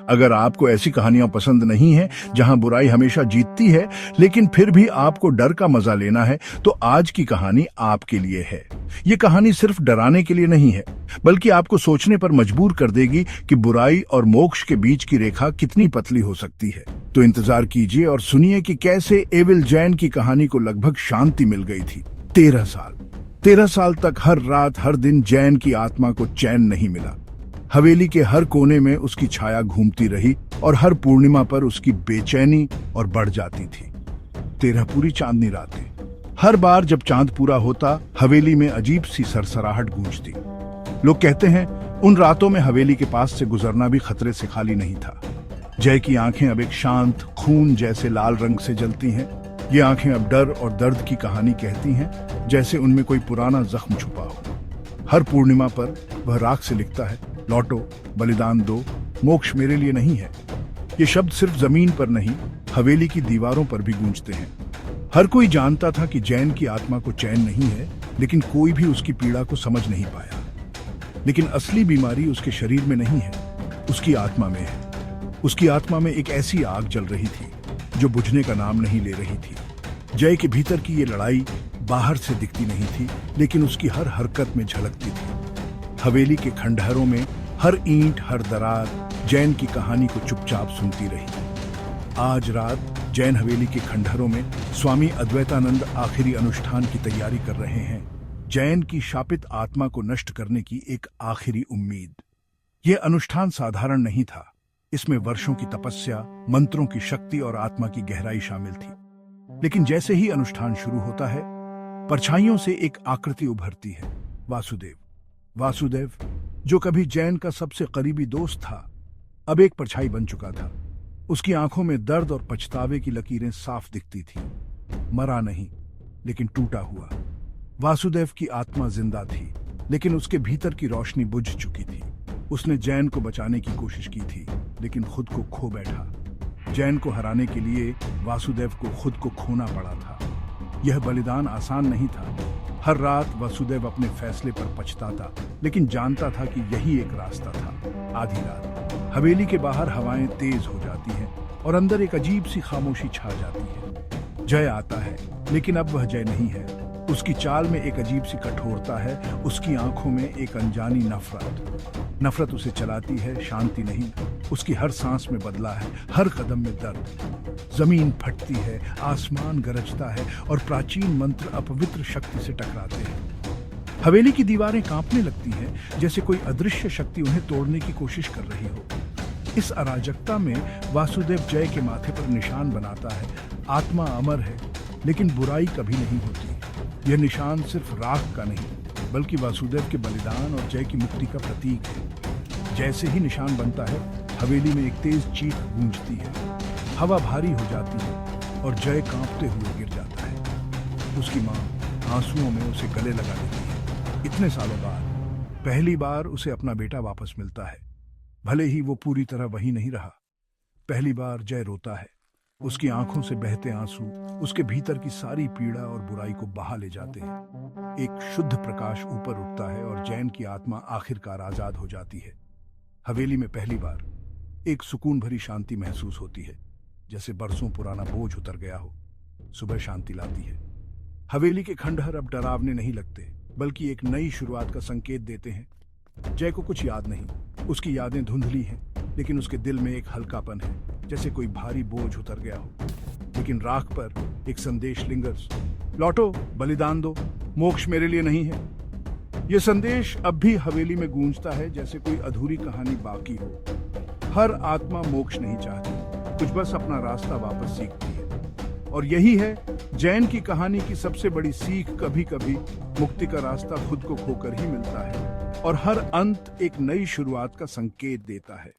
अगर आपको ऐसी कहानियां पसंद नहीं है जहां बुराई हमेशा जीतती है, लेकिन फिर भी आपको डर का मजा लेना है, तो आज की कहानी आपके लिए है। ये कहानी सिर्फ डराने के लिए नहीं है, बल्कि आपको सोचने पर मजबूर कर देगी कि बुराई और मोक्ष के बीच की रेखा कितनी पतली हो सकती है। तो इंतजार कीजिए और सुनिए कि कैसे एविल जैन की कहानी को लगभग शांति मिल गई थी। 13 साल तक हर रात हर दिन जैन की आत्मा को चैन नहीं मिला। हवेली के हर कोने में उसकी छाया घूमती रही और हर पूर्णिमा पर उसकी बेचैनी और बढ़ जाती थी। 13 पूरी चांदनी रातें। हर बार जब चांद पूरा होता, हवेली में अजीब सी सरसराहट गूंजती। लोग कहते हैं उन रातों में हवेली के पास से गुजरना भी खतरे से खाली नहीं था। जय की आंखें अब एक शांत खून जैसे लाल रंग से जलती हैं। ये आंखें अब डर और दर्द की कहानी कहती हैं, जैसे उनमें कोई पुराना जख्म छुपा हो। हर पूर्णिमा पर वह राख से लिखता है, लौटो, बलिदान दो, मोक्ष मेरे लिए नहीं है। ये शब्द सिर्फ जमीन पर नहीं, हवेली की दीवारों पर भी गूंजते हैं। हर कोई जानता था कि जैन की आत्मा को चैन नहीं है, लेकिन कोई भी उसकी पीड़ा को समझ नहीं पाया। लेकिन असली बीमारी उसके शरीर में नहीं है, उसकी आत्मा में है। उसकी आत्मा में एक ऐसी आग जल रही थी जो बुझने का नाम नहीं ले रही थी। जय के भीतर की ये लड़ाई बाहर से दिखती नहीं थी, लेकिन उसकी हर हरकत में झलकती थी। हवेली के खंडहरों में हर ईंट, हर दरार जैन की कहानी को चुपचाप सुनती रही। आज रात जैन हवेली के खंडहरों में स्वामी अद्वैतानंद आखिरी अनुष्ठान की तैयारी कर रहे हैं। जैन की शापित आत्मा को नष्ट करने की एक आखिरी उम्मीद। यह अनुष्ठान साधारण नहीं था। इसमें वर्षों की तपस्या, मंत्रों की शक्ति और आत्मा की गहराई शामिल थी। लेकिन जैसे ही अनुष्ठान शुरू होता है, परछाइयों से एक आकृति उभरती है। वासुदेव, जो कभी जैन का सबसे करीबी दोस्त था, अब एक परछाई बन चुका था। उसकी आंखों में दर्द और पछतावे की लकीरें साफ दिखती थी। मरा नहीं, लेकिन टूटा हुआ। वासुदेव की आत्मा जिंदा थी, लेकिन उसके भीतर की रोशनी बुझ चुकी थी। उसने जैन को बचाने की कोशिश की थी, लेकिन खुद को खो बैठा। जैन को हराने के लिए वासुदेव को खुद को खोना पड़ा था। यह बलिदान आसान नहीं था। हर रात वासुदेव अपने फैसले पर पछताता, लेकिन जानता था कि यही एक रास्ता था। आधी रात हवेली के बाहर हवाएं तेज हो जाती हैं और अंदर एक अजीब सी खामोशी छा जाती है। जय आता है, लेकिन अब वह जय नहीं है। उसकी चाल में एक अजीब सी कठोरता है। उसकी आंखों में एक अनजानी नफरत उसे चलाती है, शांति नहीं। उसकी हर सांस में बदला है, हर कदम में दर्द। जमीन फटती है, आसमान गरजता है और प्राचीन मंत्र अपवित्र शक्ति से टकराते हैं। हवेली की दीवारें कांपने लगती हैं, जैसे कोई अदृश्य शक्ति उन्हें तोड़ने की कोशिश कर रही हो। इस अराजकता में वासुदेव जय के माथे पर निशान बनाता है। आत्मा अमर है, लेकिन बुराई कभी नहीं होती। यह निशान सिर्फ राख का नहीं, बल्कि वासुदेव के बलिदान और जय की मुक्ति का प्रतीक है। जैसे ही निशान बनता है, हवेली में एक तेज चीख गूंजती है। हवा भारी हो जाती है और जय कांपते हुए गिर जाता है। उसकी मां आंसुओं में उसे गले लगा देती है। इतने सालों बाद पहली बार उसे अपना बेटा वापस मिलता है। भले ही वो पूरी तरह वही नहीं रहा। पहली बार जय रोता है। उसकी आंखों से बहते आंसू उसके भीतर की सारी पीड़ा और बुराई को बहा ले जाते हैं। एक शुद्ध प्रकाश ऊपर उठता है और जैन की आत्मा आखिरकार आजाद हो जाती है। हवेली में पहली बार एक सुकून भरी शांति महसूस होती है, जैसे बरसों पुराना बोझ उतर गया हो। सुबह शांति लाती है। हवेली के खंडहर अब डरावने नहीं लगते, बल्कि एक नई शुरुआत का संकेत देते हैं। जय को कुछ याद नहीं, उसकी यादें धुंधली हैं, लेकिन उसके दिल में एक हल्कापन है, जैसे कोई भारी बोझ उतर गया हो। लेकिन राख पर एक संदेश लिंगर्स, लौटो, बलिदान दो, मोक्ष मेरे लिए नहीं है। यह संदेश अब भी हवेली में गूंजता है, जैसे कोई अधूरी कहानी बाकी हो। हर आत्मा मोक्ष नहीं चाहती, कुछ बस अपना रास्ता वापस सीखती है। और यही है जैन की कहानी की सबसे बड़ी सीख। कभी कभी मुक्ति का रास्ता खुद को खोकर ही मिलता है, और हर अंत एक नई शुरुआत का संकेत देता है।